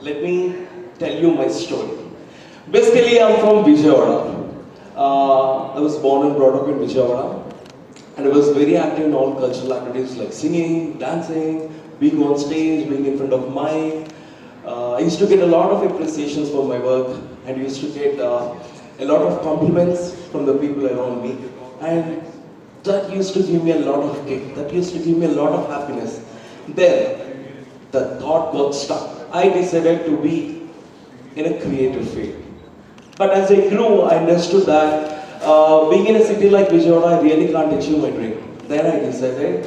let me tell you my story. Basically, I'm from Vijayawada. I was born and brought up in Vijayawada, and I was very active in all cultural activities like singing, dancing, being on stage, being in front of mic. I used to get a lot of appreciations for my work, and used to get a lot of compliments from the people around me, and that used to give me a lot of kick. That used to give me a lot of happiness. Then the thought got stuck. I decided to be in a creative field. But as I grew, I understood that being in a city like Vijayawada, I really can't achieve my dream. Then I decided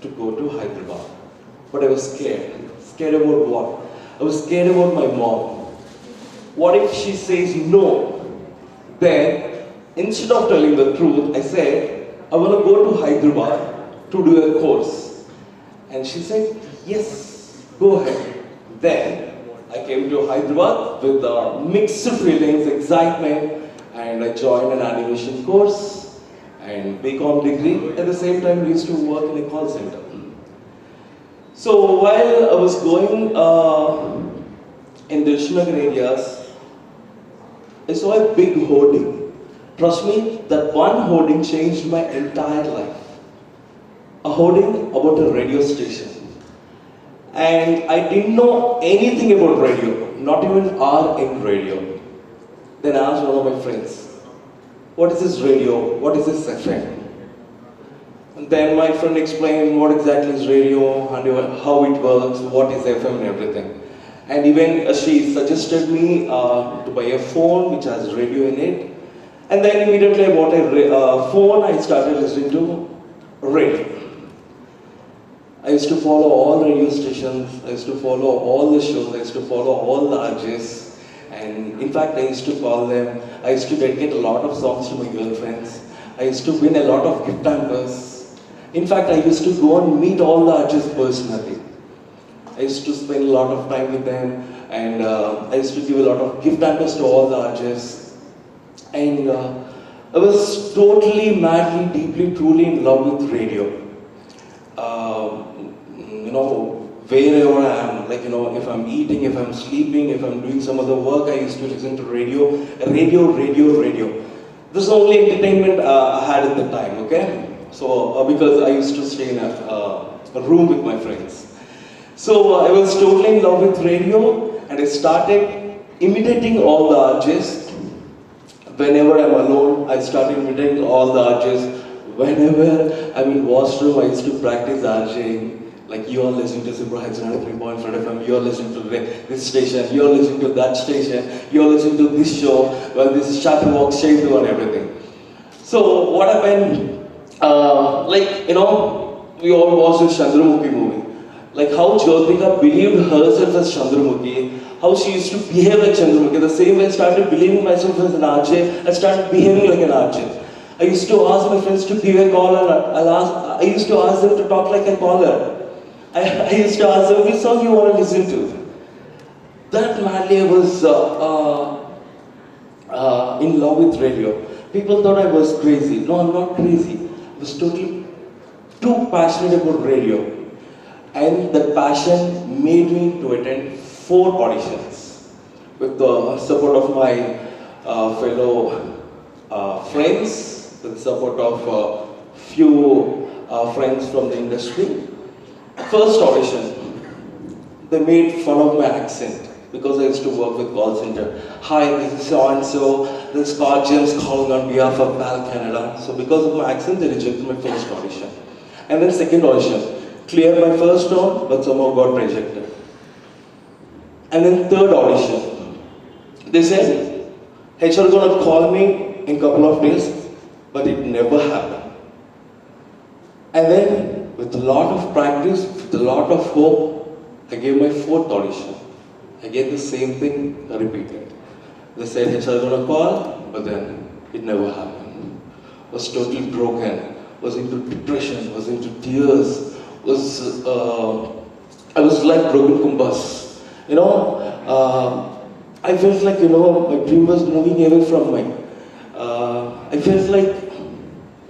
to go to Hyderabad. But I was scared. Scared about what? I was scared about my mom. What if she says no? Then, instead of telling the truth, I said, I want to go to Hyderabad to do a course. And she said, yes, go ahead. Then, I came to Hyderabad with mixed feelings, excitement, and I joined an animation course and BCom degree. At the same time, I used to work in a call center. So while I was going in the Srinagar areas, I saw a big hoarding. Trust me, that one hoarding changed my entire life. A hoarding about a radio station. And I didn't know anything about radio, not even RM radio. Then I asked one of my friends, what is this radio? What is this FM? And then my friend explained what exactly is radio, and how it works, what is FM and everything. And even she suggested me to buy a phone which has radio in it. And then immediately I bought a phone, I started listening to radio. I used to follow all radio stations, I used to follow all the shows, I used to follow all the RJs. And in fact, I used to call them, I used to dedicate a lot of songs to my girlfriends. I used to win a lot of gift hampers. In fact, I used to go and meet all the RJs personally. I used to spend a lot of time with them, and I used to give a lot of gift hampers to all the RJs. And I was totally, madly, deeply, truly in love with radio. Wherever I am, if I'm eating, if I'm sleeping, if I'm doing some other work, I used to listen to radio. This is the only entertainment I had at the time, okay? So, because I used to stay in a room with my friends. So, I was totally in love with radio, and I started imitating all the RJs. Whenever I'm alone, I started imitating all the RJs. Whenever I'm in washroom, I used to practice RJing. Like, you are listening to Super Heights 93.5 FM, you are listening to this station, you are listening to that station, you are listening to this show, well, this Chatterbox, Shaidu and everything. So, what happened, we all watched this Chandramukhi movie. Like how Jyotika believed herself as Chandramukhi, how she used to behave like Chandramukhi. The same way I started believing myself as an RJ, I started behaving like an RJ. I used to ask my friends to give a call, and I used to ask them to talk like a caller. I used to ask them, which song you want to listen to? That madly I was in love with radio. People thought I was crazy. No, I'm not crazy. I was totally too passionate about radio. And that passion made me to attend 4 auditions with the support of my fellow friends, with the support of few friends from the industry. First audition, they made fun of my accent because I used to work with call center. Hi, this is so-and-so, this is Scott James calling on behalf of PAL Canada. So because of my accent, they rejected my first audition. And then second audition, cleared my first round, but somehow got rejected. And then third audition, they said, HR gonna call me in a couple of days, but it never happened. And then, with a lot of practice, with a lot of hope, I gave my 4th audition. I gave the same thing repeated. They said HR gonna call, but then it never happened. Was totally broken, was into depression, was into tears, I was like broken compass. I felt like, my dream was moving away from me. I felt like,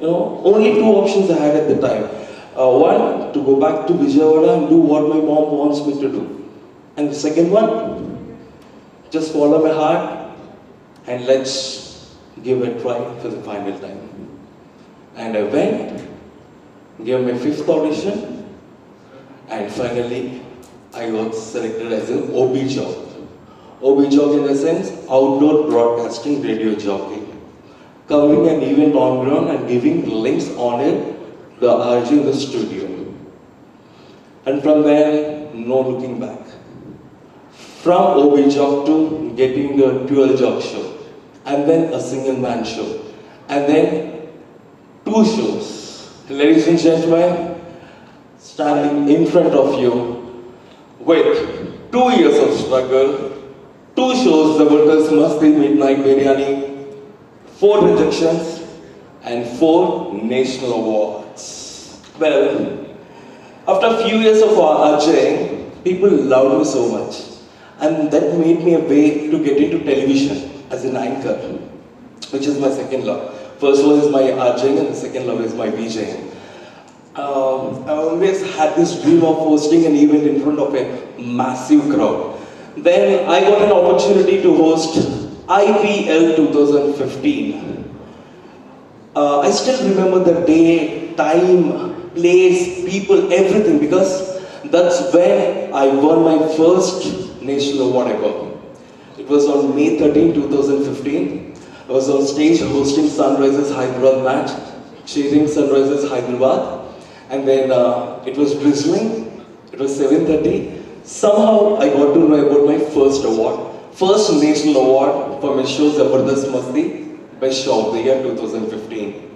only 2 options I had at the time. One, to go back to Vijayawada and do what my mom wants me to do. And the second one, just follow my heart and let's give it a try for the final time. And I went, gave my 5th audition, and finally I got selected as an OB job. OB job in the sense, outdoor broadcasting radio jockey. Covering an event on ground and giving links on it, the RG in the studio. And from there, no looking back. From OB job to getting the 12 job show. And then a single man show. And then 2 shows. Ladies and gentlemen, standing in front of you with 2 years of struggle, 2 shows, the Butters Masti Midnight Biryani, 4 rejections, and 4 national awards. Well, after a few years of RJ, people loved me so much. And that made me a way to get into television as an anchor, which is my second love. First love is my RJing and the second love is my VJing. I always had this dream of hosting an event in front of a massive crowd. Then I got an opportunity to host IPL 2015. I still remember the day, time, place, people, everything, because that's when I won my first national award ever. It was on May 13, 2015. I was on stage hosting Sunrisers Hyderabad match, cheering Sunrisers Hyderabad. And then it was drizzling. It was 7:30. Somehow I got to know about my first award. First national award for my show Zabardast Masti, Best Show of the Year 2015.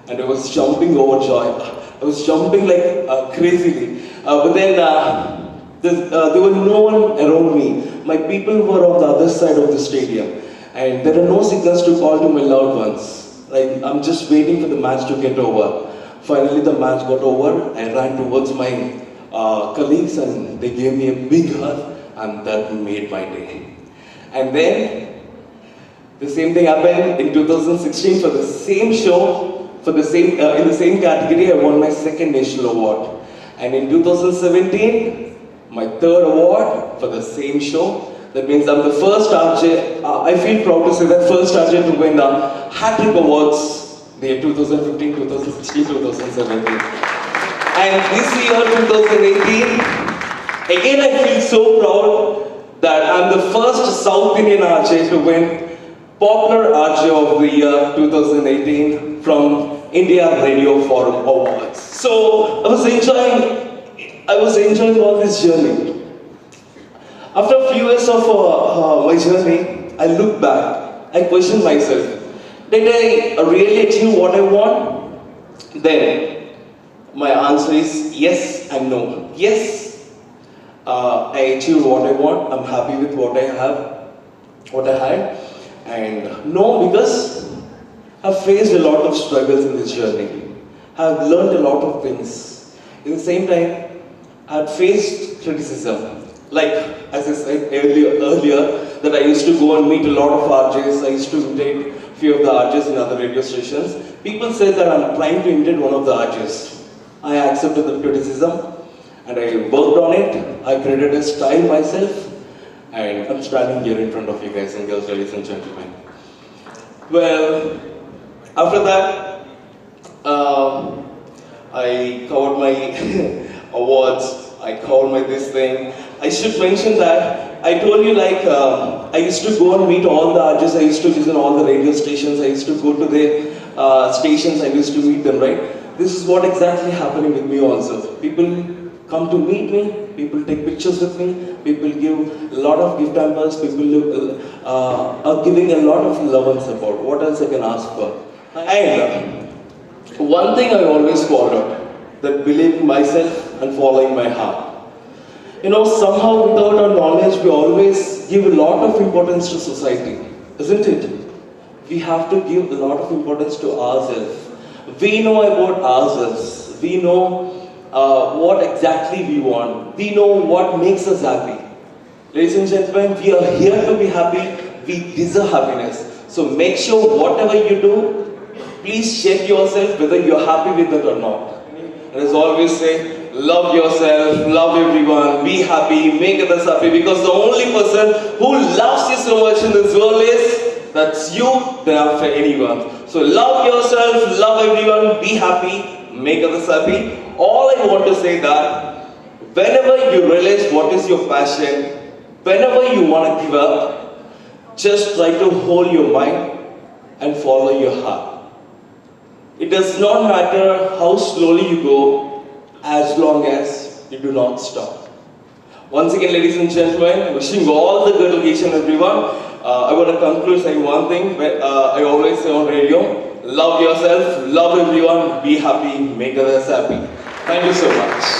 And I was jumping overjoyed. I was jumping like crazily. But then there was no one around me. My people were on the other side of the stadium. And there are no signals to call to my loved ones. Like, I'm just waiting for the match to get over. Finally, the match got over. I ran towards my colleagues and they gave me a big hug, and that made my day. And then, the same thing happened in 2016 for the same show, for the same in the same category. I won my second national award. And in 2017, my third award for the same show. That means I'm the first RJ, I feel proud to say that first RJ to win hat-trick awards the year 2015, 2016, 2017. And this year, 2018, again I feel so proud that I'm the first South Indian RJ to win Popular RJ of the Year 2018 from India Radio Forum Awards. So I was enjoying all this journey. After a few years of my journey, I look back, I question myself, did I really achieve what I want? Then, my answer is yes and no. Yes, I achieved what I want, I'm happy with what I have, what I had. And no, because I've faced a lot of struggles in this journey. I've learned a lot of things. At the same time, I've faced criticism. Like, as I said earlier, that I used to go and meet a lot of RJs. I used to imitate a few of the RJs in other radio stations. People said that I'm trying to imitate one of the RJs. I accepted the criticism and I worked on it. I created a style myself, and I'm standing here in front of you guys and girls, ladies and gentlemen. Well, after that, I covered my awards. I covered my this thing. I should mention that I told you, like, I used to go and meet all the RJs. I used to listen to all the radio stations. I used to go to their stations. I used to meet them, right? This is what exactly happening with me also. People come to meet me. People take pictures with me. People give a lot of gift hampers. People are giving a lot of love and support. What else I can ask for? And one thing I always followed, that believing myself and following my heart. You know, somehow without our knowledge, we always give a lot of importance to society, isn't it? We have to give a lot of importance to ourselves. We know about ourselves. We know what exactly we want. We know what makes us happy. Ladies and gentlemen, we are here to be happy. We deserve happiness. So make sure whatever you do, please check yourself whether you're happy with it or not. And as I always say, love yourself, love everyone, be happy, make others happy, because the only person who loves you so much in this world is, that's you, than after anyone. So love yourself, love everyone, be happy, make others happy. All I want to say that whenever you realize what is your passion, whenever you want to give up, just try to hold your mind and follow your heart. It does not matter how slowly you go, as long as you do not stop. Once again, ladies and gentlemen, wishing you all the good occasion, everyone. I want to conclude saying one thing I always say on radio: love yourself, love everyone, be happy, make others happy. Thank you so much.